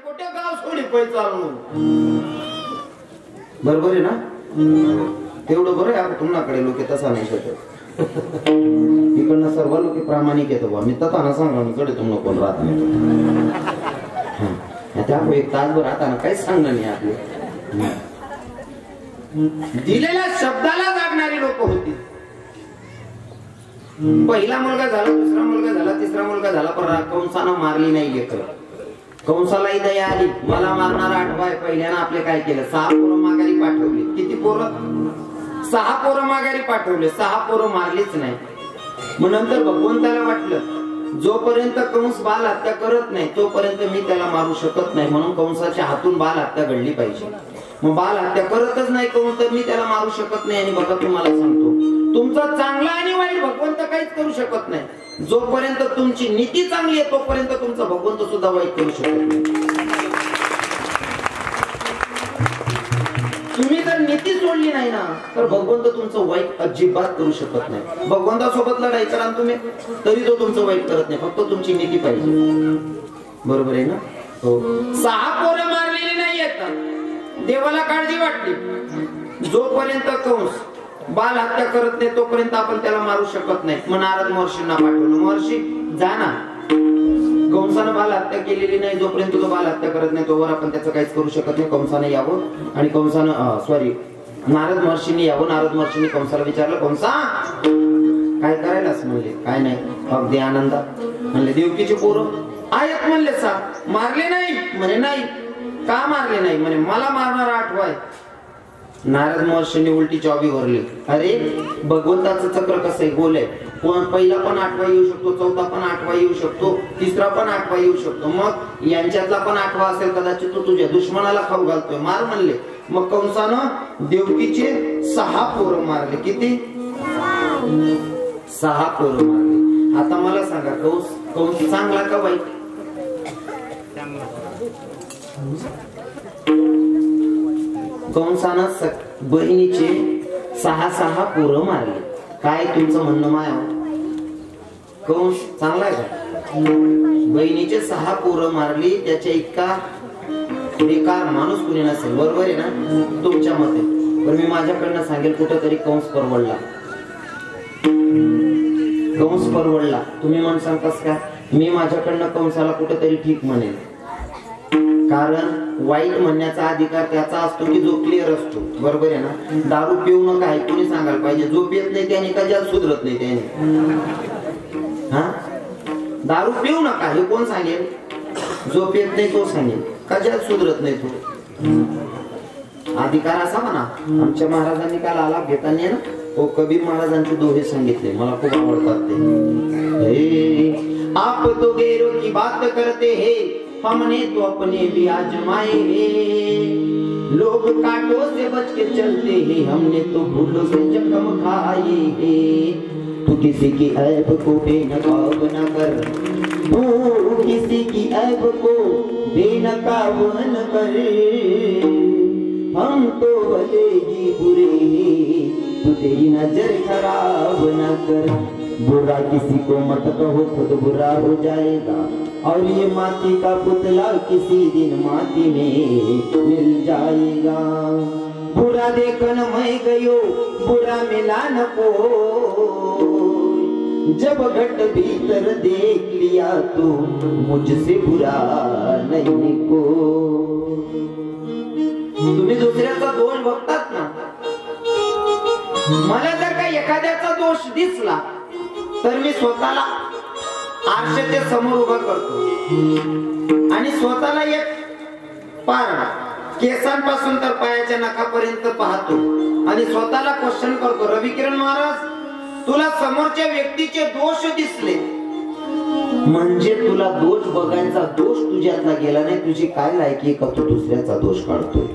कुठे गाव सोडी पै चालू बरोबर आहे ना तेवढं बरं आहे तुमच्याकडे लोक तसा नाही शकत इकडनं सर्व लोक प्रामाणिक येतो बा मी तथा सांगा कडे तुम कोण राहत नाही त्या एक तासभर राहताना काहीच सांगणार नाही आपले दिलेल्या शब्दाला जागणारी लोक होती पहिला मुलगा झाला दुसरा मुलगा झाला तिसरा मुलगा झाला पण कंसानं मारली नाही लेकर कंसालाही दया आली मला मारणारा आठवाय पहिल्यानं आपले काय केलं 6 पोरं माघारी पाठवली किती पोरं 6 पोरं माघारी पाठवले 6 पोरं मारलीच नाही मग नंतर भगवंताला वाटलं जोपर्यंत कंस बाल हत्या करत नाही तोपर्यंत मी त्याला मारू शकत नाही म्हणून कंसाच्या हातून बाल हत्या घडली पाहिजे मग बाल हत्या करतच नाही कंस तर मी त्याला मारू शकत नाही आणि बघा तुम्हाला सांगतो तुमचा चांगला आणि वाईट भगवंत काहीच करू शकत नाही जोपर्यंत तुमची नीती चांगली आहे तोपर्यंत तुमचा भगवंत सुद्धा वाईट करू शकत नाही तुम्ही जर नीती सोडली नाही ना तर भगवंत तुमचं वाईट अजिबात करू शकत नाही भगवंतासोबत लढाई करा तुम्ही तरी तो तुमचं वाईट करत नाही फक्त तुमची नीती पाहिजे बरोबर आहे ना हो 6 पोरं मारलेली नाही आहेत देवाला काळजी वाटली जोपर्यंत कंस बाल हत्या करत नाही तोपर्यंत आपण त्याला मारू शकत नाही मग नारद महर्षींना पाठवलं महर्षी जा ना कंसानं बाल हत्या केलेली नाही जोपर्यंत तो बाल हत्या करत नाही तोवर आपण त्याचं काहीच करू शकत नाही कंसानं यावं आणि कंसानं नारद महर्षींनी यावं नारद महर्षींनी कंसाला विचारलं कंसा काय करायलाच म्हणले काय नाही अगदी आनंदात म्हणले देवकीचे पोरं आहेत म्हणले सा मारले नाही म्हणे नाही का मारले नाही म्हणे मला मारणारा आठवाय नारद महर्षींनी उलटी चावी भरली अरे भगवंताचं चक्र कसं आहे गोल आहे पहिला पण आठवा येऊ शकतो चौथा पण आठवा येऊ शकतो तिसरा पण आठवा येऊ शकतो मग यांच्यातला पण आठवा असेल कदाचित तो तुझ्या दुश्मनाला खाऊ घालतोय मार म्हणले मग कंसानं देवकीचे 6 पोरं मारले किती 6 पोरं मारले आता मला सांगा कंस चांगला का वाईट कंसानं बहिणीचे 6 पोरं मारले काय तुमचं म्हणणं माया कंस चांगला आहे का बहिणीचे 6 पोरं मारली त्याच्या इतका बेकार माणूस कुणी नसेल बरोबर आहे ना तुमच्या मते पण मी माझ्याकडनं सांगेल कुठेतरी कंस परवडला तुम्ही म्हणसान कस का मी माझ्याकडनं कंसाला कुठेतरी ठीक म्हणेल कारण वाईट म्हणण्याचा अधिकार त्याचा असतो की जो क्लिअर असतो बरोबर आहे ना दारू पिऊ नका हे कोणी सांगायला पाहिजे जो पित नाही त्याने कशाला सुधरत नाही त्याने हा दारू पिऊ नका हे कोण सांगेल जो पित नाही तो सांगेल कशाला सुधरत नाही तो अधिकार असा म्हणा आमच्या महाराजांनी काल आलाप घेताना ना ओ कबीर महाराजांचे दोहे सांगितले मला खूप आवडतात ते आप तो गैरों की बात करते हैं हमने तो अपने भी आजमाए हैं लोग कांटों से बच के चलते हैं हमने तो फूलों से जख्म खाए हैं तू किसी की ऐब को बेनकाब न कर तू किसी की ऐब को बेनकाब न कर हम तो भले ही बुरे हैं तू तेरी नजर खराब न कर बुरा किसी को मत कहो खुद बुरा हो जाएगा और ये माटी का पुतला किसी दिन माटी में मिल जाएगा बुरा देखन मैं गयो बुरा मिला न को जब घट भीतर देख लिया तो मुझसे बुरा नहीं को तुम्ही दुसऱ्याचा दोष बघतात ना मला जर का एखाद्याचा दोष दिसला तर मी स्वतःला आरशाच्या समोर उभा करतो आणि स्वतःला एक पार केसांपासून तर पायाच्या नखापर्यंत पाहतो आणि स्वतःला क्वेश्चन करतो रविकिरण महाराज तुला समोरच्या व्यक्तीचे दोष दिसले म्हणजे तुला दोष बघायचा दोष तुझ्यातला गेला नाही तुझी काय लायकी का तू दुसऱ्याचा दोष काढतोय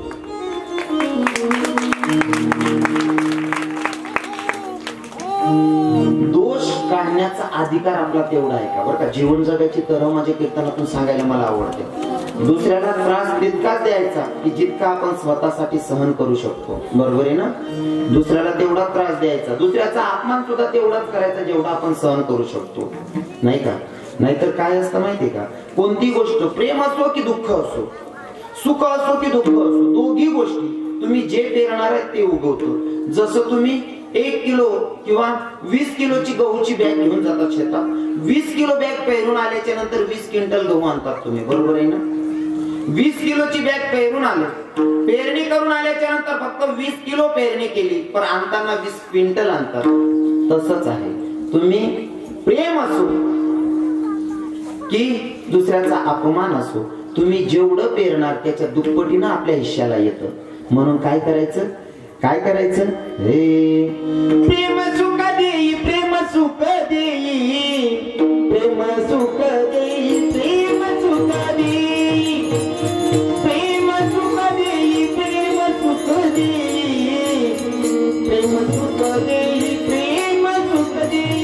दोष काढण्याचा अधिकार आपला तेवढा आहे का बरं का जीवन जगायची तर माझ्या कीर्तनातून सांगायला मला आवडते दुसऱ्याला त्रास तितकाच द्यायचा की जितका आपण स्वतःसाठी सहन करू शकतो बरोबर आहे ना दुसऱ्याला तेवढा त्रास द्यायचा दुसऱ्याचा अपमान सुद्धा तेवढाच करायचा जेवढा आपण सहन करू शकतो नाही का नाहीतर काय असतं माहितीये का, कोणती गोष्ट प्रेम असो की दुःख असो, सुख असो की दुःख असो, दोघी गोष्टी तुम्ही जे पेरणार आहे ते उगवतो. जसं तुम्ही 1 किलो किंवा 20 किलोची गहूची बॅग घेऊन जातात शेतात, 20 किलो बॅग पेरून आल्याच्या नंतर 20 क्विंटल गहू आणतात तुम्ही, बरोबर आहे ना. 20 किलोची बॅग पेरून आले, पेरणी करून आल्याच्या नंतर फक्त 20 किलो पेरणी केली, पण आणताना 20 क्विंटल आणतात. तसंच आहे, तुम्ही प्रेम असो की दुसऱ्याचा अपमान असो, तुम्ही जेवढं पेरणार त्याच्या दुप्पटीनं आपल्या हिश्श्याला येतं. म्हणून काय करायचं, काय करायचं, हे प्रेम सुख देई, प्रेम सुख देई, प्रेम सुख देई, प्रेम सुख देई, प्रेम सुख देई, प्रेम सुख देई, प्रेम सुख देई, प्रेम सुख देई.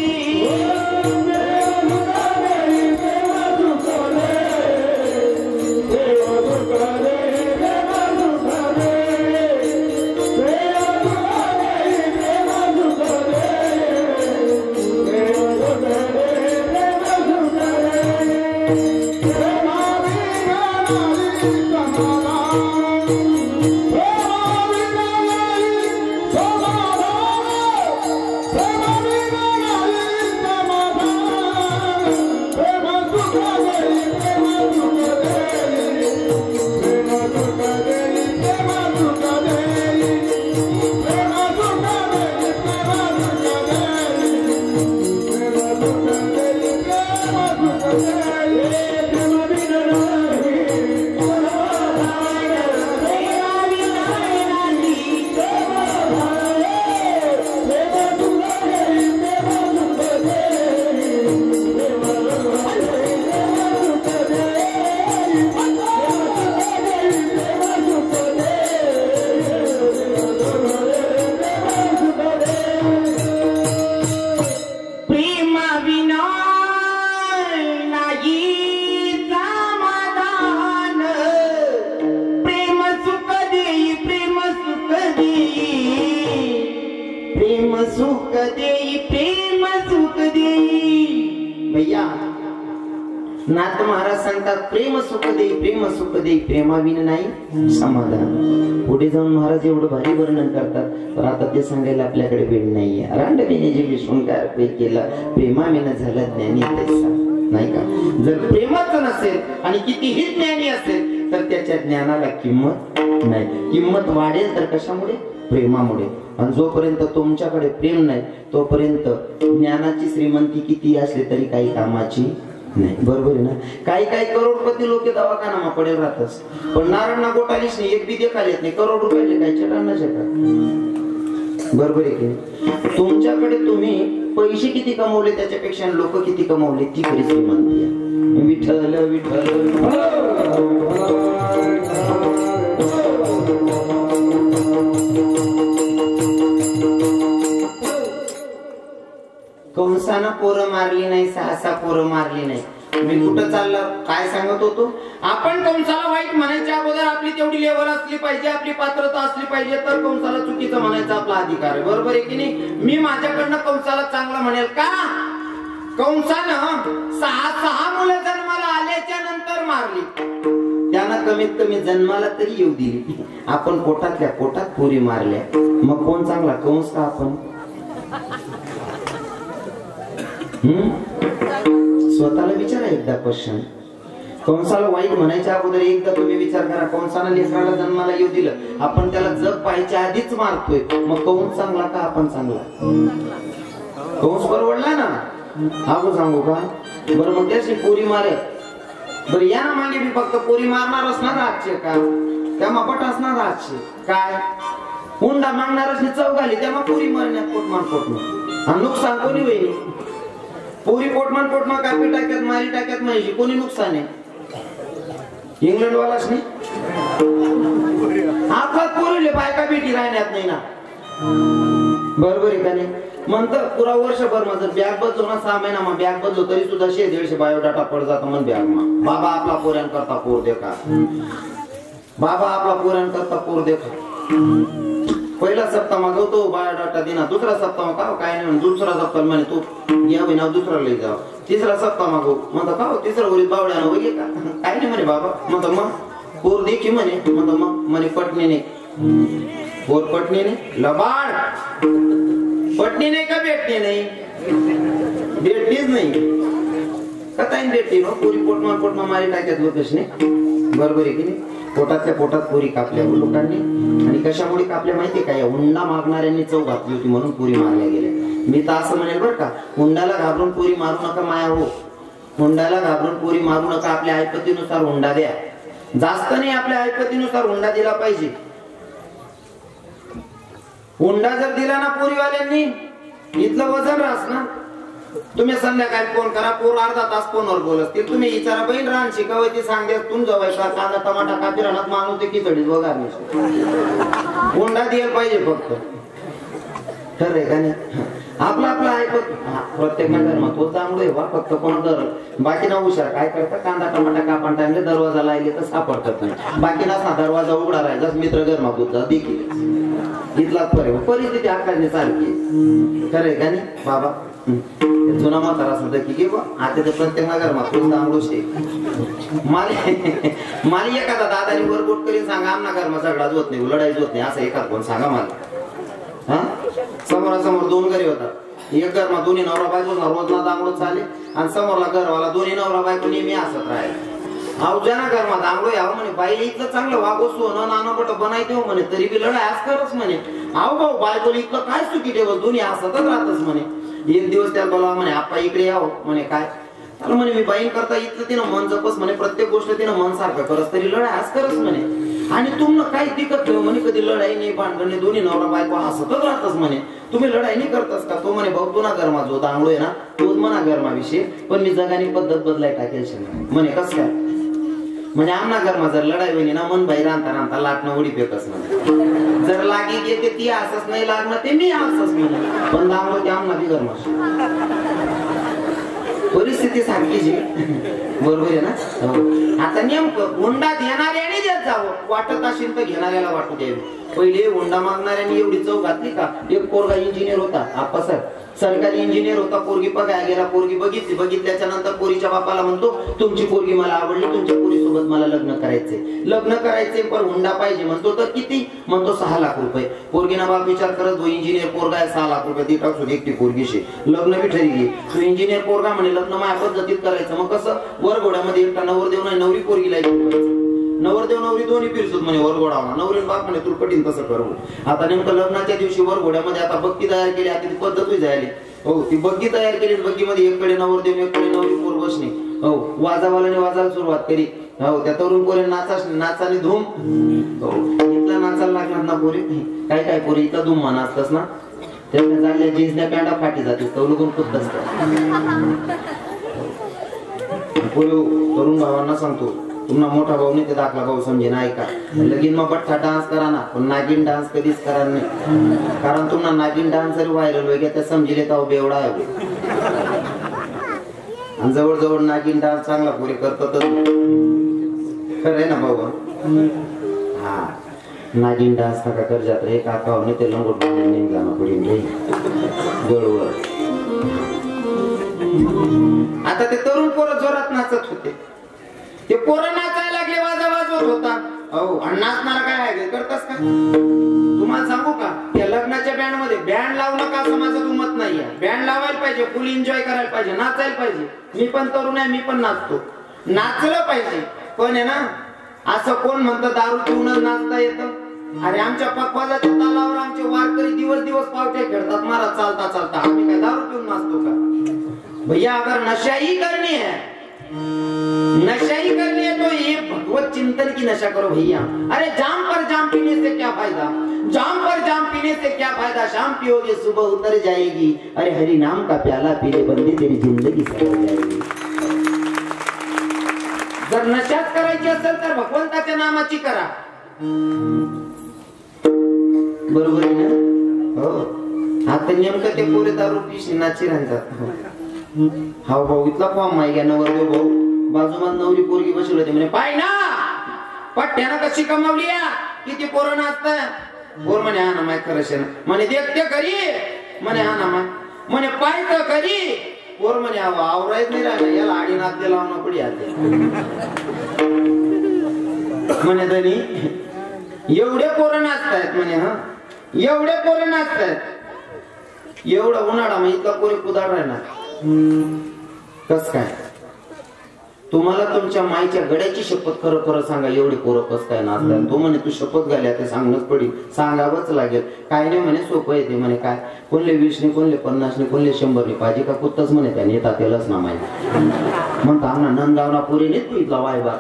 नाथ महाराज सांगतात, प्रेम सुख देई, प्रेम सुख देई, प्रेमाविन नाही समाधान. पुढे जाऊन महाराज एवढं भारी वर्णन करतात, पण आता ते सांगायला आपल्याकडे वेळ नाहीये. रांडविने जे विश्वंकार केला, प्रेमाविन झाला ज्ञानी तैसा, नाही का. जर प्रेमच नसेल आणि कितीही ज्ञानी असेल तर त्याच्या ज्ञानाला किंमत नाही. किंमत वाढेल तर कशामुळे, प्रेमामुळे. आणि जोपर्यंत तुमच्याकडे प्रेम नाही तोपर्यंत ज्ञानाची श्रीमंती किती असली तरी काही कामाची नाही, बरोबर आहे ना. काही काही करोडपती लोक दवाखाना पडेल राहतच, पण नारायणना गोटालीच नाही, एक बी देखाल येत नाही. करोड रुपयाचे काही चटाना शकत, बरोबर आहे की. तुमच्याकडे तुम्ही पैसे किती कमवले त्याच्यापेक्षा लोक किती कमवले ती खरी श्रीमंती आहे. विठ्ठल विठ्ठल कंसानं पोरं मारली नाही, 6 पोरं मारली नाही. मी कुठं चालला, काय सांगत होतो, आपण कंसाला वाईट म्हणायच्या अगोदर आपली तेवढी लेवल असली पाहिजे, आपली पात्रता असली पाहिजे, तर कंसाला चुकीचं म्हणायचा आपला अधिकार आहे, बरोबर आहे की नाही. मी माझ्याकडनं कंसाला चांगला म्हणेल का, कंसानं 6 मुलं जन्माला आल्याच्या नंतर मारली, त्यानं कमीत कमी जन्माला तरी येऊ दिली. आपण पोटातल्या पोटात पोरी मारल्या, मग कोण चांगला, कंस का आपण. स्वतःला विचारा एकदा क्वेश्चन. कंसाला वाईट म्हणायच्या अगोदर एकदा तुम्ही विचार करा, कंसाला लेकराला जन्माला येऊ दिलं, आपण त्याला जग पाहायच्या आधीच मारतोय, मग कंस चांगला का आपण चांगला. कंस परवडला ना, अगो सांगू का. बरं मग त्याची पोरी मारे, बरं या ना मागे मी फक्त पोरी मारणार असणार आजचे का, त्या मपट असणार आजचे काय, हुंडा मागणारच चव घाली त्या मग पोरी मारण्यात पोटमान पोटमान. आणि नुकसान कोणी होईल, पोरी पोटमान पोटमान कापी टाक्यात मारी टाक्यात माहिती कोणी नुकसान आहे, इंग्लंड वालाच नाही. आपला पोरीले बायका बेटी राहण्यात नाही ना, बरोबर आहे का नाही. म्हणतं पुरा वर्षभर माझं बॅग बदलो ना, 6 महिना मग बॅग बदलो तरी सुद्धा 100-150 बायोडाटा पड जातो मन बॅग मग. बाबा आपला पोऱ्यां करता पोर देखा, बाबा आपला पोऱ्यां करता पोर देखा. पहिला सप्ताह मागवतो बायोडाटा देना, दुसरा सप्ताह का काय नाही, दुसरा सप्ताह म्हणे तू या महिना दुसरा लई जाव, तिसरा सप्पा मागो. म्हणतो का तिसरा वरील बावड्यानं वगे का? काय नाही म्हणे बाबा. म्हणतो मग पोर देखी म्हणे. म्हणतो मग म्हणे पटणीने. पोर पटणीने लबाड. पटणी नाही का भेटणे नाही? भेटणीच नाही. कताईन भेटते ना पोरी पोटमा मारी टाक्यात लोकशने. बरोबर आहे की नाही? पोटातल्या पोटात पोरी कापल्या लोकांनी. आणि कशामुळे कापल्या माहितीये का? या हुंडा मागणाऱ्यांनी चव घातली होती म्हणून पोरी मारल्या गेल्या. मी तर असं म्हणेल बरं का, हुंडाला घाबरून पोरी मारू नका माया हो. हुंडाला घाबरून पोरी मारू नका. आपल्या ऐपतीनुसार हुंडा द्या. जास्त नाही, आपल्या ऐपतीनुसार हुंडा दिला पाहिजे. हुंडा जर दिला ना पोरीवाल्यांनी, इथलं वजन राहस ना. तुम्ही संध्याकाळी फोन करा, पोर अर्धा तास फोनवर बोलत. तुम्ही विचारा बहीण रान शिकवायची सांगते तुम जवायचा कांदा टमाटा कापी राहणार माणूस ते खिचडीत वगैरे. हुंडा द्यायला पाहिजे फक्त. खरंय का नाही? आपलं आपलं ऐकत प्रत्येक धर्मात तो चांगलं आहे. फक्त कोण कर बाकी ना हुशार काय करतात, कांदा टमाटा कापण टाइमले दरवाजा लायले तर सापडतात नाही. बाकी ना दरवाजा उघडा राहायचा मित्र घर मागूचा देखील इथलाच परिस्थिती आकारणी सारखी. खरंय का नाही बाबा? जुना म्हातारा सुद्धा की घे बा आता तर प्रत्येक नगरमा तू चांगलोच आहे. मला एखादा दादानी वर बोट करीन सांगा आमना घरमा झगडाच होत नाही, लढाईच होत नाही असं एखाद कोण सांगा मला. हा समोरासमोर दोन घरी होतात. एक घरमा दोन्ही नवरा बायको रोज ना दांगडो चाले आणि समोरला घरवाला दोन्ही नवरा बायको नेहमी असत राहील. अहो जना घरमा दांगडो यावं म्हणे बाईला इथलं चांगलं वागो सोनं नानं बट बनायते हो म्हणे तरी बी लढाई आज करच म्हणे. आहो भाऊ बायकोला इथलं काय चुकी ठेवत दोन्ही असतच राहतच म्हणे. एक दिवस त्याला बोलावा म्हणे आप्पा इकडे यावं म्हणे काय त्याला म्हणे मी बाईन करता इथलं तिनं मन जपस म्हणे प्रत्येक गोष्ट तिनं मन सारखं करस तरी लढाई आज करच म्हणे. आणि तुम्हाला काही दिक्कत ठेव म्हणे कधी लढाई नाही भांडण नाही दोन्ही नवरा बायको हसतच राहतच म्हणे. तुम्ही लढाई नाही करतास का? तो म्हणे भाऊ तू ना गरमा जो दांगडो आहे ना तोच म्हणा गरमाविषयी पण मी जगाने पद्धत बदलाय टाकेल म्हणे. कस काय म्हणजे आमना घरमा जर लढाई होईनी ना मन बाई रांता रांता लाटणं उडी फेकस म्हणे. जर लागी घेते ती असच नाही लागणं ते मी असच म्हणे. पण दांगडो ते आमना बी गरमा परिस्थिती सारखीच बरोबर आहे ना. आता नेमकं हुंडा देणाऱ्याने देत जावं वाटत असेल तर घेणाऱ्याला वाटू द्यावी. पहिले हुंडा मागणाऱ्याने एवढी चव घातली का? एक पोरगा इंजिनियर होता आप्पा सर सरकारी इंजिनियर होता. पोरगी बघायला गेला, पोरगी बघितली. बघितल्याच्या नंतर पोरीच्या बापाला म्हणतो तुमची पोरगी मला आवडली, तुमच्या पोरी सोबत मला लग्न करायचे पण हुंडा पाहिजे. म्हणतो तर किती? म्हणतो 6 लाख रुपये. पोरगीना बाप विचार करत हो इंजिनियर पोरगा आहे 6 लाख रुपये ती टाकून एकटी पोरगीशी लग्न बी ठरली. तो इंजिनियर पोरगा म्हणे लग्न माझ्या पद्धतीत करायचं. मग कसं वरघोड्यामध्ये एकटा नवरदेव नाही नवरी पोरगीला नवरदेव नवरी दोन्ही फिरसूत म्हणे वरघोडावला. नवरी बाप म्हणे तू कठीण तसं करू. आता नेमकं लग्नाच्या दिवशी वरघोड्यामध्ये आता बग्गी तयार केली. आता ती पद्धत झाली हो. ती बग्गी तयार केली. बग्गीमध्ये एककडे नवरदेव एककडे नवरी पोर बसणे हो. वाजावाल्याने वाजायला सुरुवात केली हो. त्या तरुण पोरे नाचाने धूम हो. इथला नाचायला लागणार ना पोरी काय काय पोरी इथला धूम म्हणा असतस ना. त्याच्या जागल्या जीन्सच्या पॅन्टा फाटी जाते तरुण खुद्द असतात. तरुण भावांना सांगतो तुम्हाला मोठा भाऊ नाही ते दाखला भाऊ समजे ना. ऐका लगीन मग बठ्ठा डान्स करा ना पण नागिन डान्स कधीच करा नाही. कारण तुम्हाला नागिन डान्स जरी व्हायरल वगैरे तर समजेल का बेवडा आहे. आणि जवळजवळ नागिन डान्स चांगला पुरे करतातच. खरं आहे ना बाबा? हा नागिन डान्स नका कर जात रे काका होणे ते लंगोट निघाला पुढे गळवर. आता ते तरुण पोरं जोरात नाचत होते. ते पोरं नाचायला लागले वाजा वाजवत होता हो. आणि नाचणारा काय आहे करतास का? तुम्हाला सांगू का या लग्नाच्या बँड मध्ये बँड लावू नका असं माझं मत नाहीये. बँड लावायला पाहिजे, फुल एन्जॉय करायला पाहिजे, नाचायला पाहिजे. मी पण तरुण आहे, मी पण नाचतो, नाचलं पाहिजे. पण आहे ना असं कोण म्हणतं दारू पिऊनच नाचता येतं? अरे आमच्या पकवाजाच्या तालावर आमचे वारकरी दिवस दिवस पावट्या खेळतात महाराज चालता चालता. आम्ही काय दारू पिऊन नाचतो का? भैया अगर नशा ही करनी है तो ये भगवत चिंतन की नशा करो भैया. अरे जाम पर जाम पीने से क्या फायदा? जाम पर जाम पीने से क्या फायदा? शाम पियोगे सुबह उतर जाएगी. अरे हरि नाम का प्याला पीले बंदे तेरी जिंदगी सवर जाएगी. जर नशाच करायची असेल तर भगवंताच्या नामाची करा. बरोबर आहे ना हो. आता नेमकं ते पोरे दारू पिशी नाची राहतात. हा भाऊ इथला फॉर्म माही घ्या नवरदेव भाऊ बाजूमान नवरी पोरगी बसवली होती म्हणे पाय ना पट्ट्यानं कशी कमावली किती पोरं नाचत. पोर म्हणे हा ना माय खरंच म्हणे देखते खरी म्हणे हा ना माय. म्हणे पाहिजे कधी पोर म्हणे आवरायच नाही राहिलं याला आडी नाते लावणं पडी आते म्हणे धनी एवढे पोरं नाचतायत म्हणे हा एवढे पोरं नाचतायत एवढा उन्हाळा मग इतका पोरी कुदाड राहणार कस काय तुम्हाला तुमच्या माईच्या गड्याची शपथ खरं खरं सांगा एवढी पोरं कस काय नाचतात तो म्हणे तू शपथ घाल्या ते सांगणंच पडेल सांगावंच लागेल काय नाही म्हणे सोपं येते म्हणे काय कोणले 20 कोणले 50 कोणले 100 पाहिजे का कुत्तच म्हणे त्या नेता त्यालाच ना माहिती म्हणतो आम्हाला नंदगावना पुरी नेत तू इथला वायबा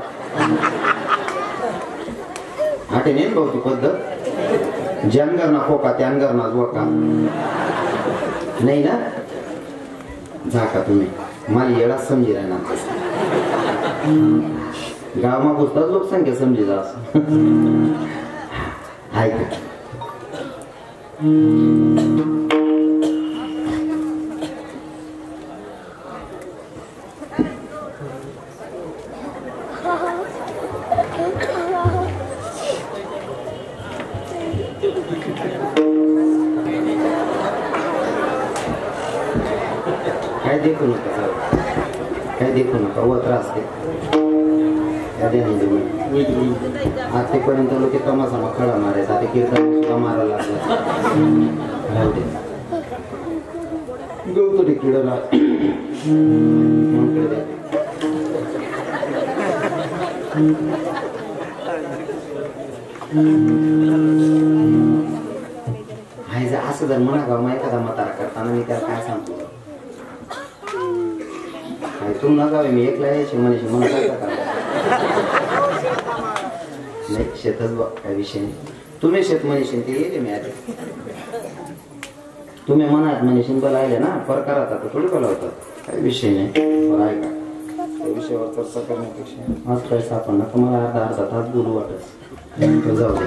हाटे नेन भाऊ ती पद्धत ज्यांगर ना खोका त्यांगर ना जोका नाही ना जा का तुम्ही मला येडा समजी राहणार गावमा पुसतात लोकसंख्या समजी जा ऐका काय देखू नका काय देखू नका व त्रास दे आतापर्यंत लोक तमाशा खडा मारायचा आता कीर्तन सुद्धा मारायला लागला गवतो ते किडला असं जर म्हणा गाव मा एखादा म्हातारा करताना मी त्याला काय सांगतो तू न गावे मी एकला यायची म्हणायची मला नाही शेतच बघ काय विषय नाही तुम्ही शेत म्हणशील ते येते मी आधी तुम्ही मनात म्हणशील बला आले ना प्रकारात आता थोडी बोला होता काही विषय नाही बरं ऐका त्या विषयावर चर्चा करण्यापेक्षा आज काय सापडणार तुम्हाला अर्धा तास बोलू वाटत जाऊ दे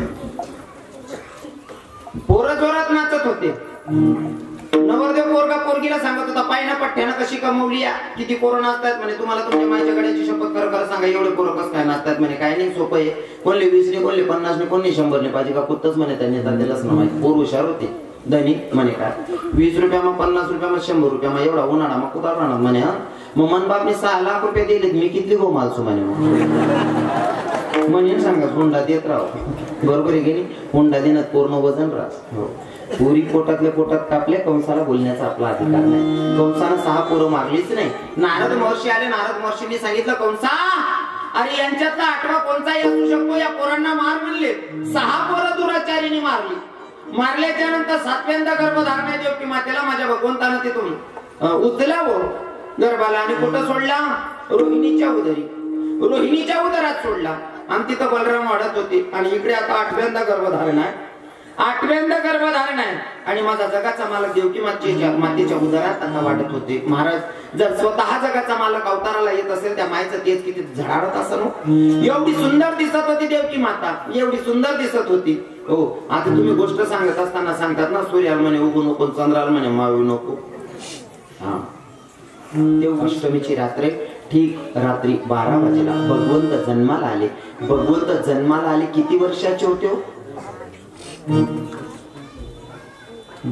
पोरं जोरात नाचत होते नवरदेव पोरगा पोरगीला सांगत होता पायना पठ्ठ्यानं कशी कमवली किती पोरं नाचतात म्हणे तुम्हाला तुमच्या माईच्या गड्याची शपथ खरं खरं सांगा एवढे पोरं कसं काय नाचतात म्हणे काय नाही सोपं आहे कोणले 20 कोणले 50 कोणले 100 पाहिजे का कुत्तच म्हणे त्यांनी दिलंच ना माहिती पोर हुशार होते दैनिक म्हणे काय 20 रुपयामा 50 रुपयामा 100 रुपयामा एवढा उन्हाळा मग कुठं राहणार म्हणे हा मग मनबापने 6 लाख रुपये दिलेत मी किती गो मालसू म्हणे म्हणे सांगा हुंडा देत राह बरोबर आहे गेली हुंडा देण्यात पूर्ण वजन राह पुरी पोटातल्या पोटात कापले कंसाला बोलण्याचा आपला अधिकार नाही कंसानं 6 पोरं मारलीच नाही नारद महर्षी आले नारद महर्षींनी सांगितलं कंसा अरे यांच्यातला 8वा कोणताही असू शकतो या पोरांना मार म्हणले 6 पोरं दुराचारीने मारली मारल्याच्या नंतर 7व्यांदा गर्भधारणा देवकी मातेला माझ्या भगवंतानं तिथून उचलावं गर्भाला आणि कुठं सोडला रोहिणीच्या उदरात सोडला आणि तिथं बलराम वाढत होते आणि इकडे आता 8व्यांदा गर्भधारणा आहे 8व्यांदा गर्भधारण आहे आणि माझा जगाचा मालक देवकी मातेच्या उदरात आता वाटत होते महाराज जर स्वतः जगाचा मालक अवताराला येत असेल त्या मायचं तेच किती झळाळत असं एवढी सुंदर दिसत होती देवकी माता एवढी सुंदर दिसत होती हो आता तुम्ही गोष्ट सांगत असताना सांगतात ना सूर्याला म्हणे उगू नको चंद्राला म्हणे मावू नको हा देव अष्टमीची रात्र ठीक रात्री 12 वाजेला भगवंत जन्माला आले किती वर्षाचे होते हो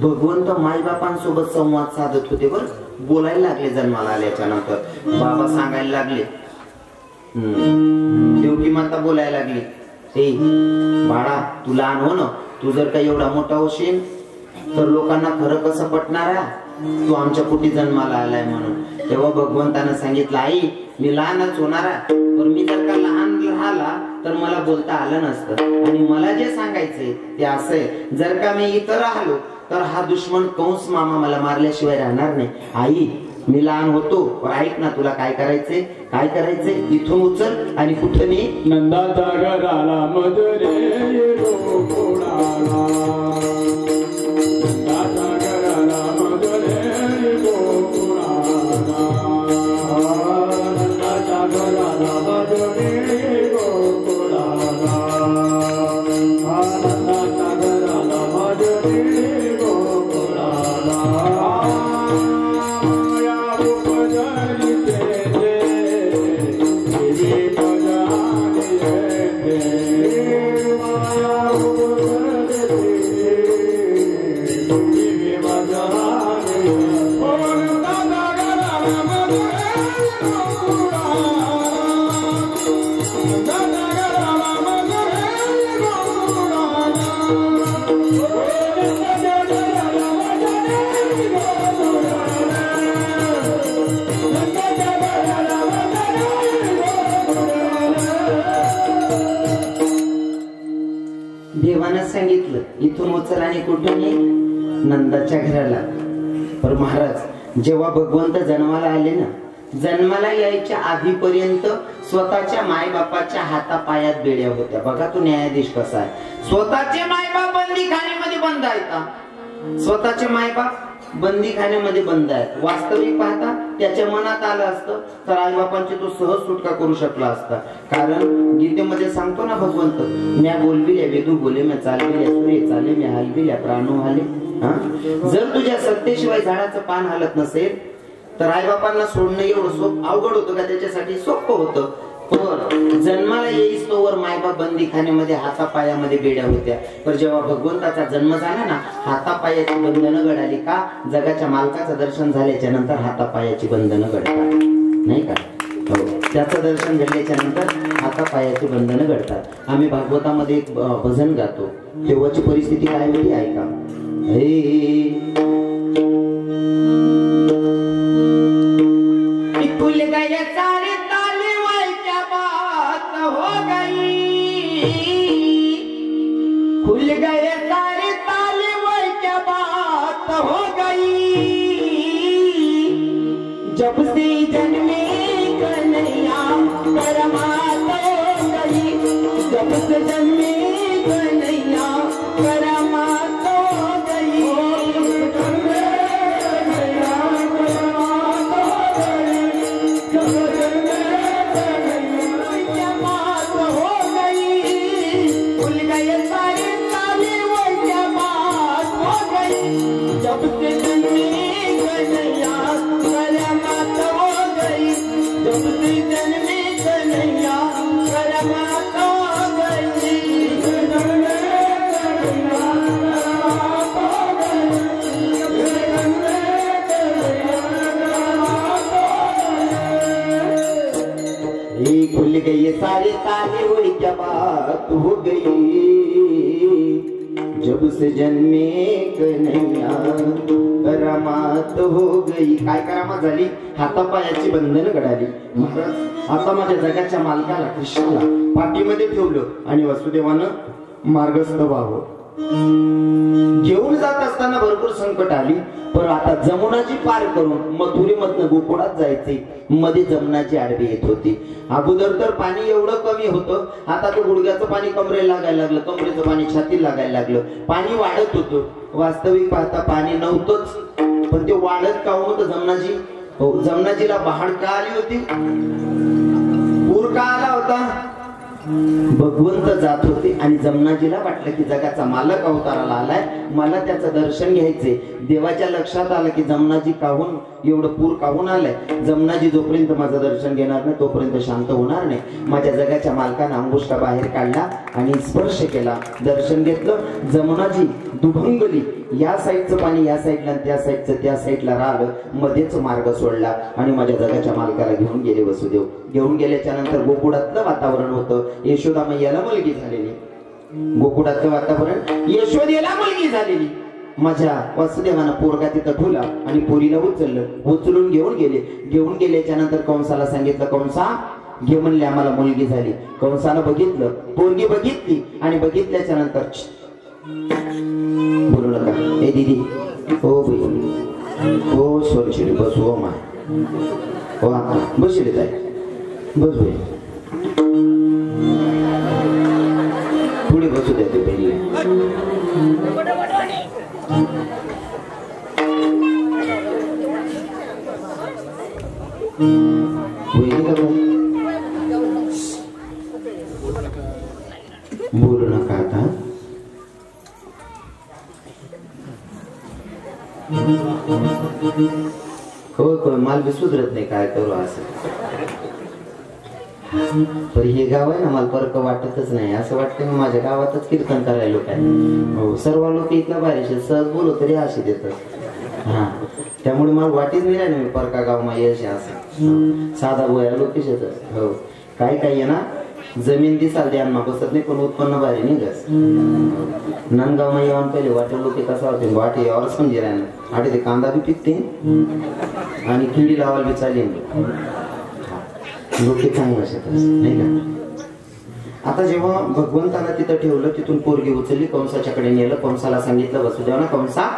भगवंत माईबापांसोबत संवाद साधत होते बर बोलायला लागले जन्माला आल्याच्या नंतर बाबा सांगायला लागले देवकी माता बोलायला लागली हे बाळा तू लहान हो ना तू जर काही एवढा मोठा होशील तर लोकांना खरं कसं पटणार तू आमच्या पोटी जन्माला आलाय म्हणून तेव्हा भगवंतानं सांगितलं आई मी लहानच होणार पण मी जर का लहान राहिला तर मला बोलता आलं नसतं आणि मला जे सांगायचंय ते असं आहे जर का मी इथं राहिलो तर हा दुश्मन कंस मामा मला मारल्याशिवाय राहणार नाही आई मी लहान होतो ऐक ना तुला काय करायचंय इथून उचल आणि कुठं मी नंदाचा घराला मधुरे देवानं सांगितलं इथून उचल आणि कुठून ये नंदाच्या घराला. पर महाराज जेव्हा भगवंत जन्माला आले ना, जन्माला यायच्या आधीपर्यंत स्वतःच्या मायबापाच्या हातापायात बेड्या होत्या. बघा तो न्यायाधीश कसा आहे. स्वतःचे मायबाप बंदीखान्यामध्ये बंद आहेत. स्वतःचे मायबाप बंदीखान्यामध्ये बंद आहेत. वास्तविक पाहता त्याच्या मनात आलं असतं तर आईबापांची तो सहज सुटका करू शकला असता. कारण गीतेमध्ये सांगतो ना भगवंत, म्या बोलविल्या वेदू बोले, म्या चालविल्या सूर्य चाले, म्या हलविल्या प्राणो हाले. जर तुझ्या सत्तेशिवाय झाडाचं पान हलत नसेल तर आईबापांना सोडणं एवढं अवघड होतं का? त्याच्यासाठी सोपं होतं. पण जन्माला येईस तोवर मायबाप बंदीखान्यामध्ये हातापायामध्ये बेड्या होत्या. पण जेव्हा भगवंताचा जन्म झाला ना, हातापायाची बंधनं गडाली. का? जगाच्या मालकाचं दर्शन झाल्याच्या नंतर हातापायाची बंधनं गडतात, नाही का? हो, त्याचं दर्शन घडल्याच्या नंतर हातापायाची बंधनं घडतात. आम्ही भागवतामध्ये एक भजन गातो, तेव्हाची परिस्थिती काय होती ऐका. खुल गए सारे ताले वही क्या बात हो गई, खुल गए सारे ताले वही क्या बात हो गई, जब से जन्मे कन्हैया परमात्मा हो गई, जब से जन्मे कन्हैया परमात्मा हो गई, खुल गए सारे ताले वही क्या बात हो गई, जब से जन्मे कन्हैया करामात हो गई. काय करामात झाली? हातापायाची बंधन घडाली. महाराज आता माझ्या जगाच्या मालकाला कृष्णाला पाठीमध्ये ठेवलं आणि वसुदेवानं मार्गस्थ व्हावं. घेऊन जात असताना भरपूर संकट आली. पण आता जमुनाची पार करून मथुरेमधनं गोकुळात जायचे. मध्ये जमुनाची आडवी येत होती. अगोदर तर पाणी एवढं कमी होतं, आता तो गुडघ्याचं पाणी कमरेला लागायला लागलं, कमरेचं पाणी छातीला लागायला लागलं. पाणी वाढत होतं. वास्तविक पाहता पाणी नव्हतंच, पण ते वाढत का होतं जमुनाजी? हो, जमुनाजीला बहाड का आली होती? पूर का आला होता? भगवंत जात होते आणि जमनाजीला वाटलं की जगाचा मालक अवताराला आलाय, मला त्याचं दर्शन घ्यायचे. देवाच्या लक्षात आलं की जमनाजी काहून एवढं पूर काहून आलाय. जमनाजी जोपर्यंत माझं दर्शन घेणार नाही तोपर्यंत शांत होणार नाही. माझ्या जगाच्या मालकानं अंगुष्ठा बाहेर काढला आणि स्पर्श केला, दर्शन घेतलं. जमनाजी दुभंगली. या साईडचं पाणी या साईडला, त्या साईडचं त्या साईडला राहिलं. मध्येच मार्ग सोडला आणि माझ्या जगाच्या मालकाला घेऊन गेले वसुदेव. घेऊन गेल्याच्या नंतर गोकुळातलं वातावरण होतं. यशोदा मैयाला मुलगी झालेली. गोकुळातलं वातावरण, यशोदेला मुलगी झालेली. माझ्या वासुदेवानं पोरगा तिथं ठेवला आणि पोरीला उचललं. उचलून घेऊन गेले. घेऊन गेल्याच्या नंतर कंसाला सांगितलं, कंसा घे म्हणले, आम्हाला मुलगी झाली. कंसानं बघितलं, पोरगी बघितली आणि बघितल्याच्या नंतर बोलू नका, ए दीदी, हो बाई, हो सोरशिडी, बस हो माय, हो आता बसले जाय, बस बाई, पुढे बसू द्या ते पहिले. बोलू नका आता. हो माल बी सुधरत नाही, काय करू असं. पण हे गाव आहे ना, मला फरक वाटतच नाही. असं वाटतं मी माझ्या गावातच कीर्तन करायला काय. हो, सर्व लोक इथलं बाहेर सहज बोलू तरी असे देतात. हा, त्यामुळे मला वाटीच नाही ना मी परका गाव मा यश असं साधा बोया लोक येतात. हो, काय काय आहे ना, जमीन दिसाल द्यांना बसत नाही पण उत्पन्न बाहेर निघस. नंदगाव मा येऊन पहिले वाटे लोक कसं होते, वाटे यावर समजे राहणार आटे ते कांदा बी पिकते आणि किडी लावायला बी चालेल. लोक चांगलं शकत नाही का. आता जेव्हा भगवंताला तिथं ठेवलं, तिथून पोरगी उचलली, कंसाच्याकडे नेलं, कंसाला सांगितलं वसुदेवानं, कंसा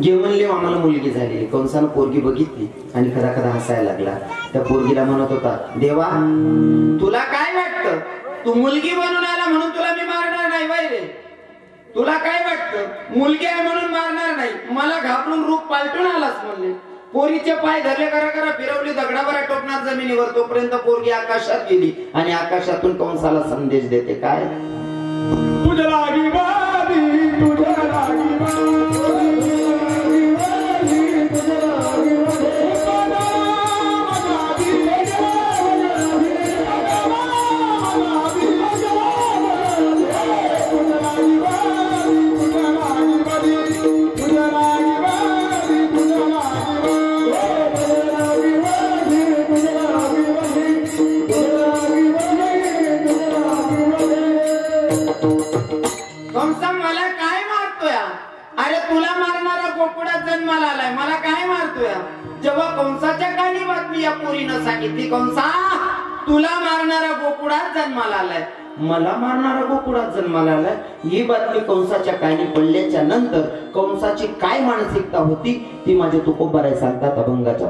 जे म्हणले आम्हाला मुलगी झालेली. कंसानं पोरगी बघितली आणि खदा खदा हसायला लागला. त्या पोरगीला म्हणत होता, देवा तुला काय वाटतं, तू मुलगी बनून आला म्हणून तुला मी मारणार नाही वैरे? तुला काय वाटतं, मुलगी आहे म्हणून मारणार नाही? मला घाबरून रूप पालटून आलास म्हणले. पोरीचे पाय धरले, करा करा फिरवली, दगडावर टोकणार जमिनीवर. तोपर्यंत पोरगी आकाशात गेली आणि आकाशातून कंसाला संदेश देते, काय तुझ्या लागी बाबी, तुझ्या लागी बाबी. कंसा मला काय मारतोय? अरे तुला मारणारा गोकुळात जन्माला आलाय, मला काय मारतोय? जेव्हा कंसाच्या कानी बातमी या पोरीनं सांगितली, कंसा तुला मारणारा गोकुळात जन्माला आलाय, मला मारणारा गोकुळात जन्माला आलाय, ही बातमी कंसाच्या कानी पडल्याच्या नंतर कंसाची काय मानसिकता होती ती माझे तुकोबाराय सांगतात अभंगाच्या.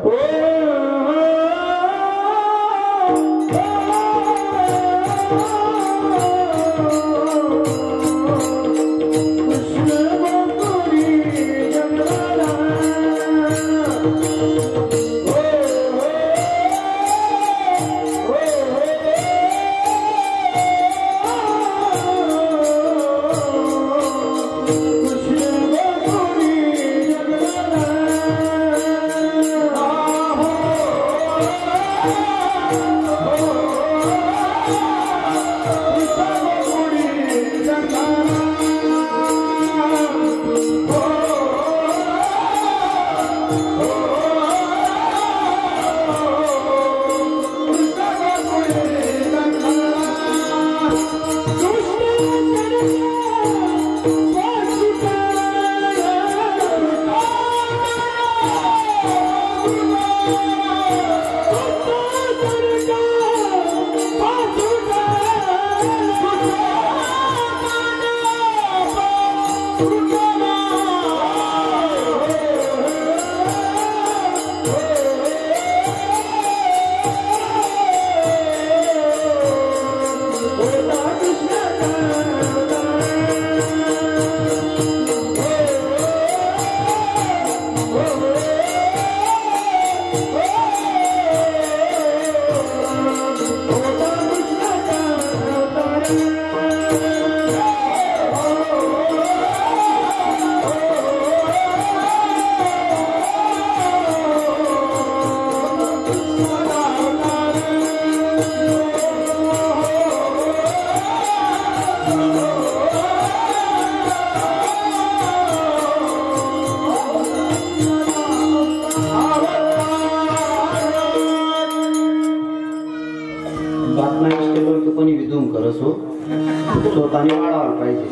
स्वतःने वाढायला पाहिजे,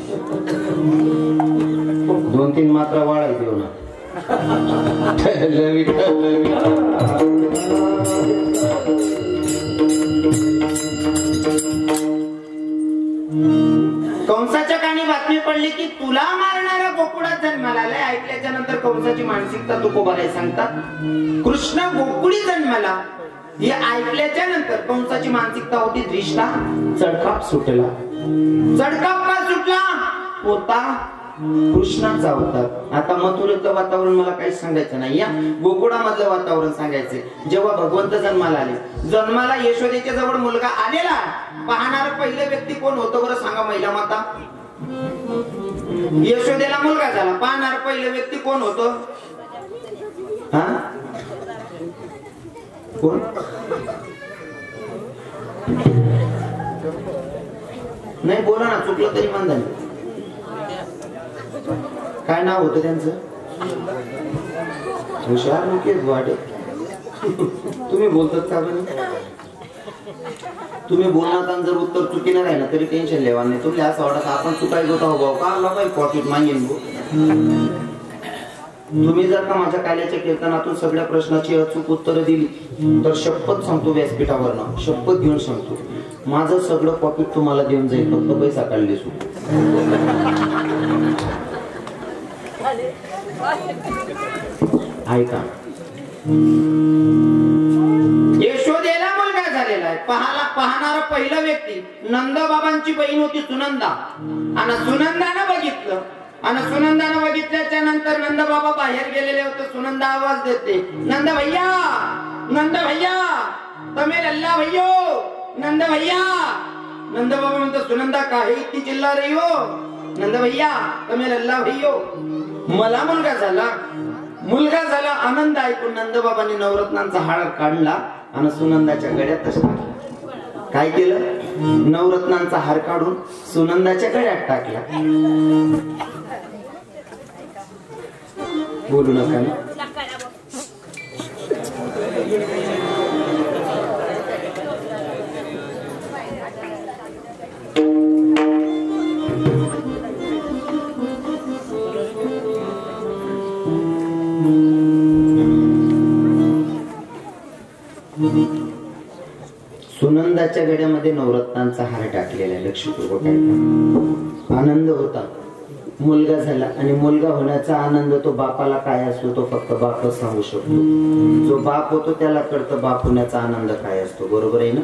2-3 मात्रा वाढाय देऊ ना. कंसाच्या कानी बातमी पडली की तुला मारणारा गोकुळात जन्माला आलाय. ऐकल्याच्या नंतर कंसाची मानसिकता तुकोबाराय सांगतात, कृष्ण गोकुळी जन्माला. हे ऐकल्याच्या नंतर कंसाची मानसिकता होती, दृष्टा चढकाप सुटला. चढकाप का सुटला? होता कृष्णाचा अवतार. आता मथुरेचं वातावरण मला काही सांगायचं नाही, या गोकुळामधलं वातावरण सांगायचंय. जेव्हा भगवंत जन्माला आले, जन्माला यशोदेच्या जवळ मुलगा आलेला, पाहणारा पहिला व्यक्ती कोण होतं बरं सांगा महिला माता? यशोदेला मुलगा झाला, पाहणारा पहिला व्यक्ती कोण होतं? हा कोण? नाही बोला ना, चुकलं तरी मानधन. काय नाव होतं त्यांचं? हुशार लोक वाटे. तुम्ही बोलतात का बरं? तुम्ही बोलणार जर उत्तर चुकीनं राहिलं तरी टेन्शन लेवा नाही. तुम्ही असं वाटत आपण चुकाय होता हो भाऊ का बाई पॉकेट मागेन. तुम्ही जर का माझ्या काल्याच्या कीर्तनातून सगळ्या प्रश्नाची अचूक उत्तरं दिली तर शपथ सांगतो व्यासपीठावरनं, शपथ घेऊन सांगतो, माझं सगळं पॉकेट तुम्हाला देऊन जाईल, फक्त पैसा काढले सु. ऐका, यशोदेला मुलगा झालेला आहे. पाहणारा पहिला व्यक्ती नंदबाबांची बहीण होती सुनंदा. आणि सुनंदानं बघितलं, आणि सुनंदानं बघितल्याच्या नंतर नंदबाबा बाहेर गेलेले होते. सुनंदा आवाज देते, नंद भैया, नंद भैया, तमे लल्ला भैयो, नंद भैया. नंदबाबा म्हणतो, सुनंदा काहे इतकी चिल्ला रही हो? नंद भैया, तमे लल्ला भैयो. मला मुलगा झाला, मुलगा झाला. आनंद ऐकून नंदबाबांनी नवरत्नांचा हार काढला आणि सुनंदाच्या गळ्यात टाकला. काय केलं? नवरत्नांचा हार काढून सुनंदाच्या गळ्यात टाकला. बोलू नका ना. सुनंदाच्या गड्यामध्ये नवरत्नांचा हार टाकलेला आहे. लक्षपूर्वक ऐका. आनंद होता, मुलगा झाला. आणि मुलगा होण्याचा आनंद तो बापाला काय असतो तो फक्त बापच सांगू शकतो. जो बाप होतो त्याला कळतं बाप होण्याचा आनंद काय असतो. बरोबर आहे ना?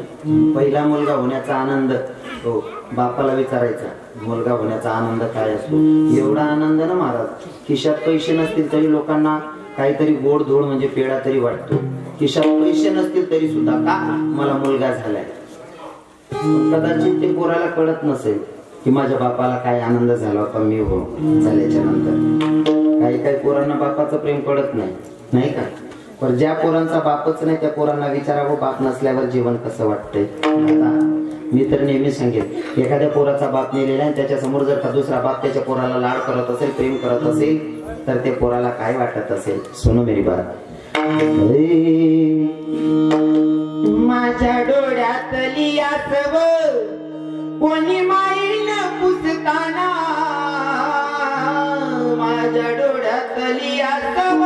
पहिला मुलगा होण्याचा आनंद तो बापाला विचारायचा, मुलगा होण्याचा आनंद काय असतो. एवढा आनंद ना महाराज, खिशात पैसे नसतील तरी लोकांना काहीतरी गोड धोड म्हणजे पेढा तरी वाटतो. खिशात पैसे नसतील तरी सुद्धा का मला मुलगा झालाय. कदाचित ते पोराला कळत नसेल की माझ्या बापाला काय आनंद झाला होता मी हो झाल्याच्या नंतर. काही काही पोरांना बापाचं प्रेम कळत नाही, नाही का? पण ज्या पोरांचा बापच नाही त्या पोरांना विचारावं बाप नसल्यावर जीवन कसं वाटतंय. आता मी तर नेहमी सांगेन, एखाद्या पोराचा बाप नेलेला आहे त्याच्या समोर जर का दुसरा बाप त्याच्या पोराला लाड करत असेल, प्रेम करत असेल तर ते पोराला काय वाटत असेल. सुनो मेरी बात. माझ्या डोळ्यातली आसव कोणी माईन पुसताना, माझ्या डोळ्यातली आसव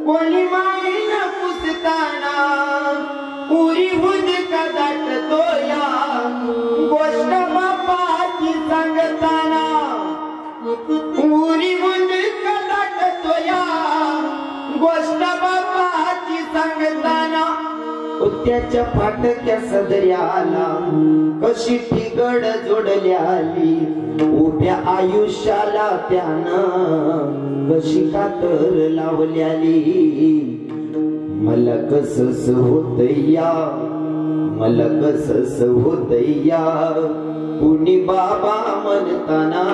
कोणी माईन पुसताना, पुरी हुद कदाट तोया गोष्ट बापाची सांगताना, पुरी हुद कदाट तोया गोष्ट बापाची सांगताना. त्याच्या फाटक्या सदर्याला कशी ठिगड जोडल्याली, उभ्या आयुष्याला त्यानं कशी कातर लावल्याली. मला कसस होतया, मला कसस होतया कुणी बाबा म्हणताना,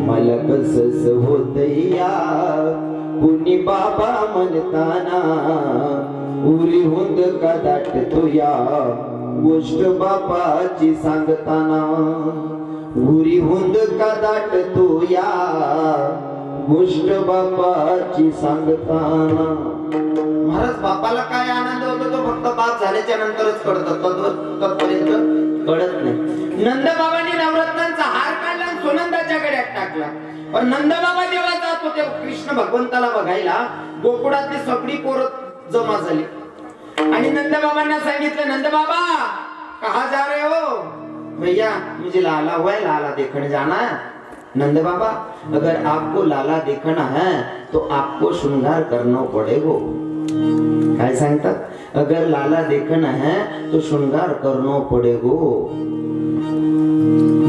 मला कसस होतया कुणी बाबा म्हणताना. उरी हुंद का दाटतो या गोष्ट बापाची सांगताना, उरी हुंद का दाटतो या गोष्ट बापाची सांगताना. महाराज, बापाला काय आनंद होतो तो फक्त बाप झाल्याच्या नंतरच कळतं, तत्पर्यंत कळत नाही. नंदबाबांनी नवरत्नांचा हार काढला आणि सुनंदाच्या गळ्यात टाकला. पण नंदबाबा जेव्हा जात होते कृष्ण भगवंताला बघायला, गोकुळातली सगळी पोरं जमा झाली आणि नंदबाबांना सांगितलं, नंदबाबा कहा जा रहे हो? भैया मुझे लाला हुआ है, लाला देखने जाना है. नंद बाबा, अगर आपको लाला देखना है तो आपको श्रृंगार करना पड़ेगा. काय सांगतात? अगर लाला देखना है तो श्रृंगार करना पड़ेगा.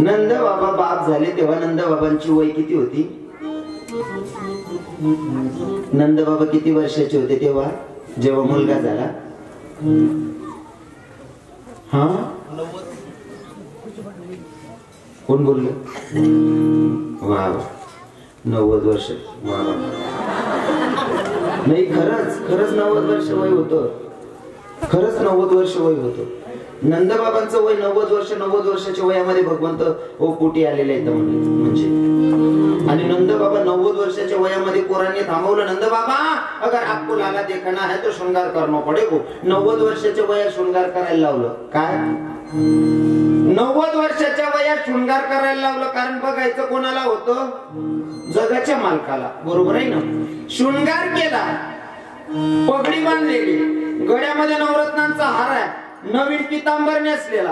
नंद बाबा बाप झाले तेव्हा नंद बाबांची वय किती होती? नंद बाबा किती वर्षाचे होते तेव्हा जेव्हा मुलगा झाला? हा, कोण बोललं? वा, 90 वर्ष. वा, नाही खरंच खरंच 90 वर्ष वय होतं. खरंच 90 वर्ष वय होतं. नंदबाबांचं वय 90 वर्ष. 90 वर्षाच्या वयामध्ये भगवंत पोटी आलेले आहेत म्हणजे. आणि नंदबाबा 90 वर्षाच्या वयामध्ये पोरांनी थांबवलं, नंदबाबा अगर आपको लाला देखना है तो श्रृंगार करना पड़ेगा. 90 वर्षाच्या वयात श्रृंगार करायला लावलं. काय 90 वर्षाच्या वयात शृंगार करायला लावलं? कारण बघायचं कोणाला होतं? जगाच्या मालकाला. बरोबर आहे ना? शृंगार केला, पगडी बांधलेली, गळ्यामध्ये नवरत्नांचा हार आहे, नवीन पितांबर नेसलेला,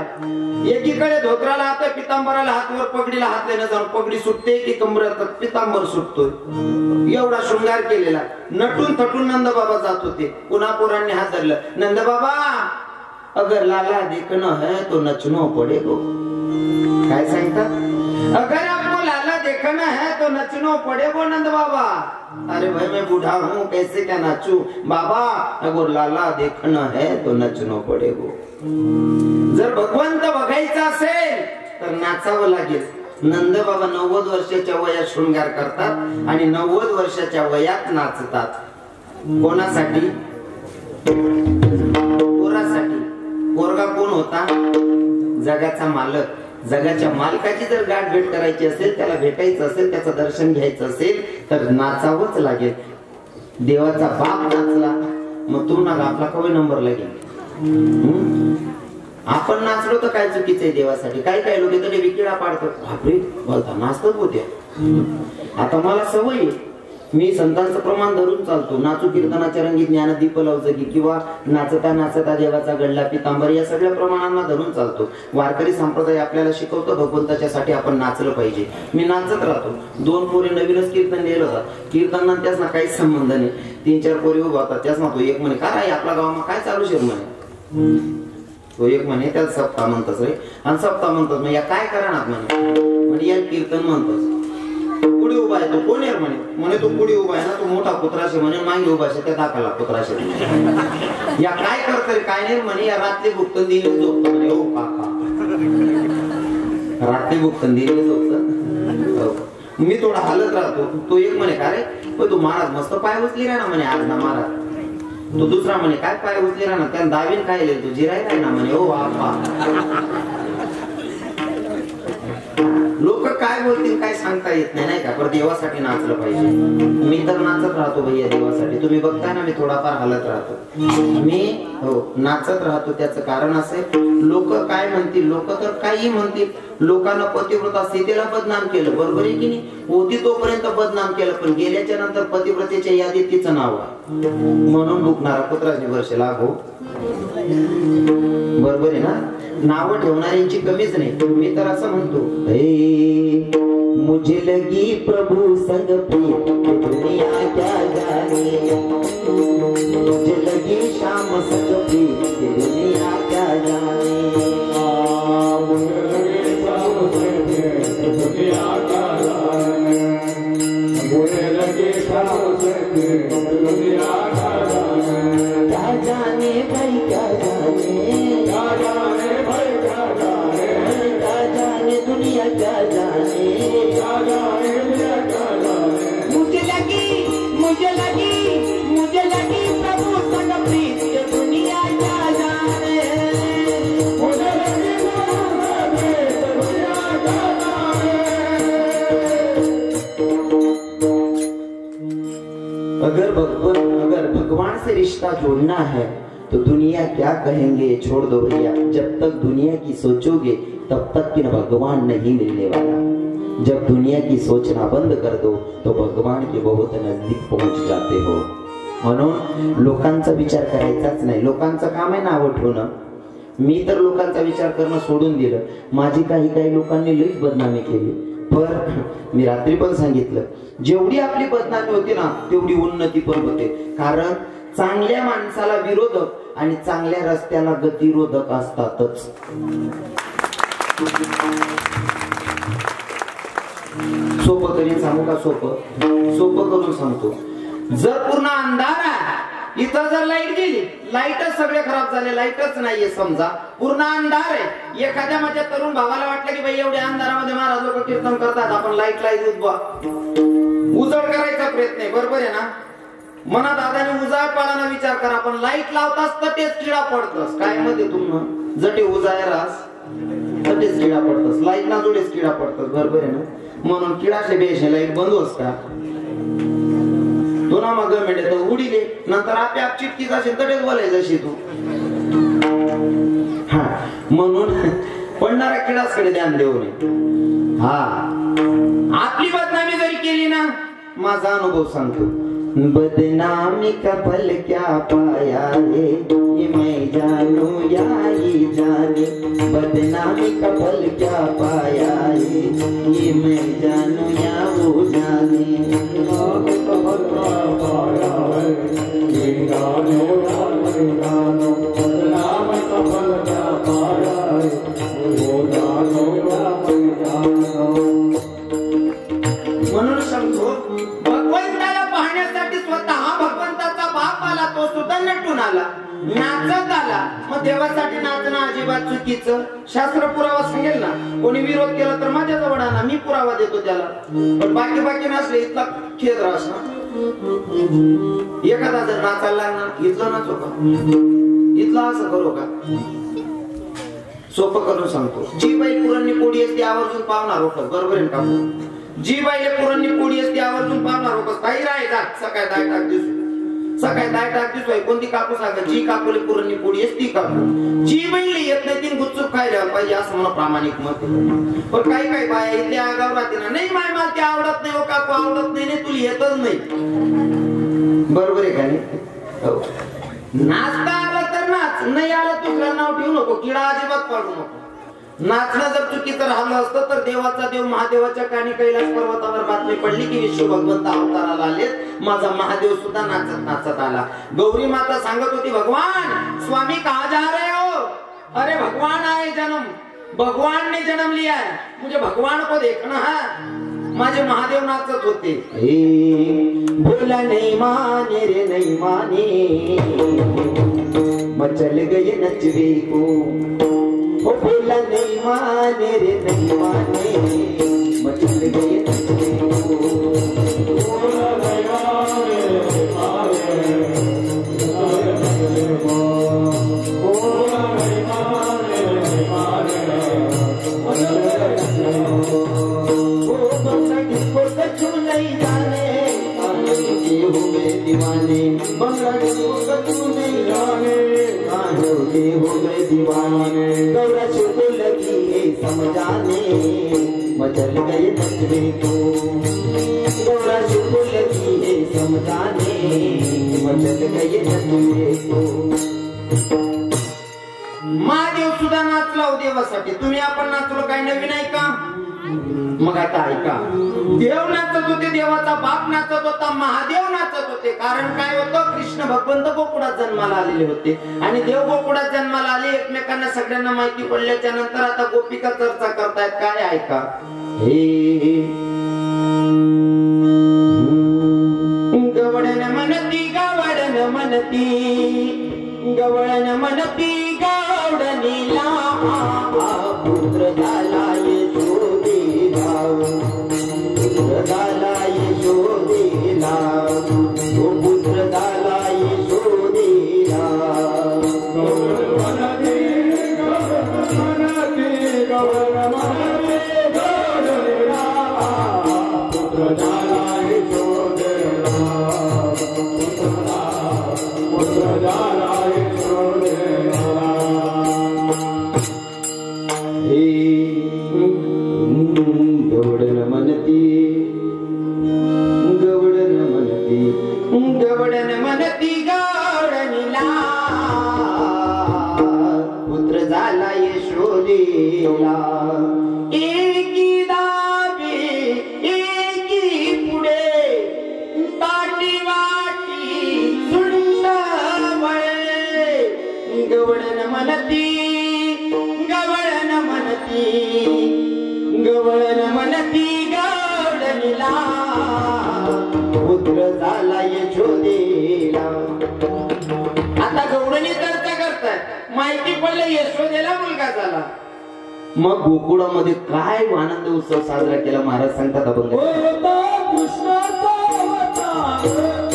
एकीकडे धोत्राला हात, पितांबराला हातवर, पगडीला हात देणं जाऊन पगडी सुटते की कमरात पितांबर सुटतोय, एवढा शृंगार केलेला. नटून थटून नंदबाबा जात होते. पुन्हा पोरांनी हात धरलं. नंदबाबा अगर लाला देखना है तो नचनो पडेगो. काय सांगतात? अगर आपको लाला देखना है तो नचनो पडेगो नंद बाबा. अरे भाई मैं बूढ़ा हूँ कैसे क्या नाचू बाबा, अगर लाला देखना है तो नचनो पडेगो. जर भगवंत बघायचा असेल तर नाचावं लागेल. नंद बाबा 90 वर्षाच्या वयात शृंगार करतात आणि 90 वर्षाच्या वयात नाचतात. कोणासाठी? पोरासाठी. पोरगा कोण होता? जगाचा मालक. जगाच्या मालकाची जर गाठ भेट करायची असेल, त्याला भेटायचं असेल, त्याचं दर्शन घ्यायचं असेल तर नाचावंच लागेल. देवाचा बाप नाचला मग तू ना आपला कवय नंबर लागेल. आपण नाचलो तर काय चुकीचं आहे देवासाठी? काय काय लोक तरी विकिळा पाडतात. बापरे बोलता नाचतात होत्या. आता मला सवय आहे, मी संतांचं प्रमाण धरून चालतो. नाचू कीर्तनाच्या रंगी ज्ञानदीप लावजगी किंवा नाचता नाचता देवाचा गडला पितांबर या सगळ्या प्रमाणांना धरून चालतो. वारकरी संप्रदाय आपल्याला शिकवतो भगवंताच्यासाठी आपण नाचलं पाहिजे. मी नाचत राहतो. 2 पोरी नवीनच कीर्तन लिहिलं होतं. कीर्तनात त्याच ना काहीच संबंध नाही. 3-4 पोरी उभा होतात. त्याच ना तो एक म्हणे काय आपल्या गावात काय चालू शेर म्हणे. तो एक म्हणे त्याला सप्ताह म्हणतात रे, आणि सप्ताह म्हणतात मग या काय करणार म्हणे या कीर्तन म्हणतात. पुढे उभा आहे तो कोण आहे म्हणे तो पुढे उभा आहे ना तो मोठा कुत्राशे म्हणे, मागे उभा आहे त्या दाखला कुत्राशे. या काय करतोय काय नाही म्हणे, या रात्री भुक्तन दिले झोपतो म्हणे. हो काका रात्री भुक्तन दिले झोपत. मी थोडा हालत राहतो. तो एक म्हणे का रे तू महाराज मस्त पाय उचली राहा ना म्हणे आज ना महाराज. तो दुसरा म्हणे काय पाय उचली राहा ना त्याला दावीन काय लिहिल तू जिरायला ना म्हणे. हो आपा लोक काय बोलतील काय सांगता येत नाही नाही का. पण देवासाठी नाचलं पाहिजे. मी तर नाचत राहतो भैया देवासाठी. तुम्ही बघताय ना मी थोडाफार हालत राहतो. मी हो नाचत राहतो. त्याचं कारण असे लोक काय म्हणतील, लोक तर काही म्हणतील. लोकांना पतिव्रता सीतेला बदनाम केलं बरोबर आहे की नाही. होती तोपर्यंत बदनाम केलं पण गेल्याच्या नंतर पतिव्रतेच्या यादीत तिचं नाव आहे म्हणून दुखणारा पुत्राचे वर्ष लागो बरोबर आहे ना. नाव ठेवणाऱ्यांची कमीच नाही. मी तर असं म्हणतो मुझे लगी प्रभु संग प्रीत दुनिया क्या जाने, मुझे लगी शाम संग प्रीत दुनिया क्या जाने, मुझे लगी शाम संग प्रीत दुनिया क्या जाने, मुझे लगी शाम संग प्रीत दुनिया क्या जाने, क्या जाने भाई क्या जाने, क्या जाने भाई क्या जाने, क्या जाने दुनिया क्या जाने, क्या जाने दुनिया क्या जाने, मुझे लगी प्रभु संग प्रीत ये दुनिया क्या जाने, मुझे लगी प्रभु संग प्रीत दुनिया क्या जाने। अगर भगवान से रिश्ता जोड़ना है तो दुनिया क्या कहेंगे छोड़ दो भैया। जब तक दुनिया की सोचोगे तब तक कि भगवान नहीं मिलने वाला। जब दुनिया की सोचना बंद कर दो तो भगवान के बहुत नजदीक पहुंच जाते हो। म्हणून लोकांचा विचार करायचाच नाही। लोकांचं काम आहे नाव ठेवणं। मी तर लोकांचा विचार करणं सोडून दिलं। माझी काही लोकांनी लईच बदनामी केली। पण मी रात्री पण सांगितलं जेवढी आपली बदनामी होती ना तेवढी उन्नती पण होते। कारण चांगल्या माणसाला विरोधक आणि चांगल्या रस्त्याला गतिरोधक असतातच। सोपं करीन सांगू का? सोपं करून सांगतो। जर पूर्ण अंधार आहे इथं जर लाईट गेली, लाईटच सगळे खराब झाले, लाईटच नाहीये समजा, पूर्ण अंधार आहे। एखाद्या माझ्या तरुण भावाला वाटलं की बाई एवढ्या अंधारामध्ये महाराज लोक कीर्तन करतात, आपण लाईट उजळ करायचा प्रयत्न आहे, बरोबर आहे ना? मना दादाने उजाळपाळाना विचार करा, पण लाईट लावताच तर तेच किडा पडतस। काय मध्ये तुम्ही जटे उजाळरास तटेच किडा पडतस, लाईट ना जोडेच किडा पडतस, बरोबर आहे ना? म्हणून किडाचे बेशे लाईट बंद होस का तो ना मग मिळते तर उडीले नंतर आप चिटकी जाशील तटेच बोलायचं जशी तू। हा म्हणून पडणाऱ्या किडाकडे ध्यान देऊ नये। हा आपली बदनामी जरी केली ना, माझा अनुभव सांगतो, बदनामी का फल क्या पाया है ये मैं जानू या ये जाने। बदनामी का फल क्या पाया है ये मैं जानू या वो जाने। म्हणून सांगतो भगवंताला पाहण्यासाठी स्वतः भगवंताचा बाप आला, तो सुद्धा नटून आला, नाचत आला. मग देवासाठी नाचणं अजिबात चुकीचं. शास्त्र पुरावा सांगेल ना. कोणी विरोध केला तर माझ्या जवळ आणा, मी पुरावा देतो त्याला. पण बाकी नसले इथला खेळ रास ना. एखादा जर नाचायला लागला इथला नाचो का, इथला असं करू का? सोपं करून सांगतो. जी बाई पुरणनी पोळी असते आवर्जून पावणार होत, बरोबर आहे का? जी बाईला पुरणनी पोळी असते आवर्जून पावणार होत. काही राहायचा सकाळी 10 टाक दिसू, सकाळी 10 टाक दिसू. कोणती काकू सांगा, जी काकूला पुरणनी पोळी असते ती काकू. जी बाईला येत नाही ती गुपचूप खायला पाहिजे असं मला प्रामाणिक मत. पण काही बाया इथल्या आगाव राहते ना, नाही माय मला ते आवडत नाही, काकू आवडत नाही, तुला येतच नाही. बरोबर आहे का नाही? नाचता आला तर नाच, नाही आला दुसऱ्या नाव ठेवू नको, किडा अजिबात पाडू नको. नाचणं जर चुकीचं राहिलं असतं तर देवाचा देव महादेवाच्या कानी कैलास पर्वतावर बातमी पडली की विश्व भगवंत अवताराला आलेत. माझा महादेव सुद्धा नाचत नाचत आला. गौरी माता सांगत होती, भगवान स्वामी कहा जा रहे हो? अरे भगवान आए जन्म, भगवान ने जन्म लिया है, मुझे भगवान को देखना है. माझे महादेव नाचत होते. बोला नहीं माने रे नहीं माने, मचल गए नचवे को. ओ बोला नहीं माने रे नहीं माने, मचल गए नचवे को. बोला नहीं माने रे माने, बोला नहीं माने रे माने, मचल गए नचवे को. कछु नहीं जाने हुए दीवाने, बंगला कछु नहीं जाने हुए दीवाने. गौरश को लगी है समझाने, मचल गए नचने को. गौरश को लगी है समझाने, मचल गए नचने को. महादेव सुद्धा नाचला देवासाठी. तुम्ही आपण नाचलो काही नवीन आहे का? मग आता ऐका, देव नाचत होते, देवाचा बाप नाचत होता, महादेव नाचत होते. कारण काय होतं, कृष्ण भगवंत गोकुळात जन्माला आलेले होते आणि देव गोकुळात जन्माला आले. एकमेकांना सगळ्यांना माहिती पडल्याच्या नंतर आता गोपिका चर्चा करतायत. काय ऐका, हे गवळण म्हणती गवळण म्हणती, गवळण म्हणती गावडणीला पुत्र झाला यशोदेला. पुत्र झाला यशोदेला, तो पुत्र झाला यशोदेला. गवळण म्हणती गवळण म्हणती गावडणीला, पुत्र झाला यशोदेला, पुत्र झाला यशोदेला. गवळण म्हणती गवळण म्हणती गवळण म्हणती गावडणीला, पुत्र झाला यशोदेला. एकी दाबी एकी पुढे, ताटी वाटी सुंड वळे. गवळण म्हणती गवळण म्हणती गवळण म्हणती गावडणीला, पुत्र झाला यशोदेला. आता गवळणी चर्चा करतायत, माहिती पडलं यशोदेला मुलगा झाला. मग गोकुळामध्ये काय आनंद उत्सव साजरा केला महाराज सांगतात आपण. कृष्णाचा अवतार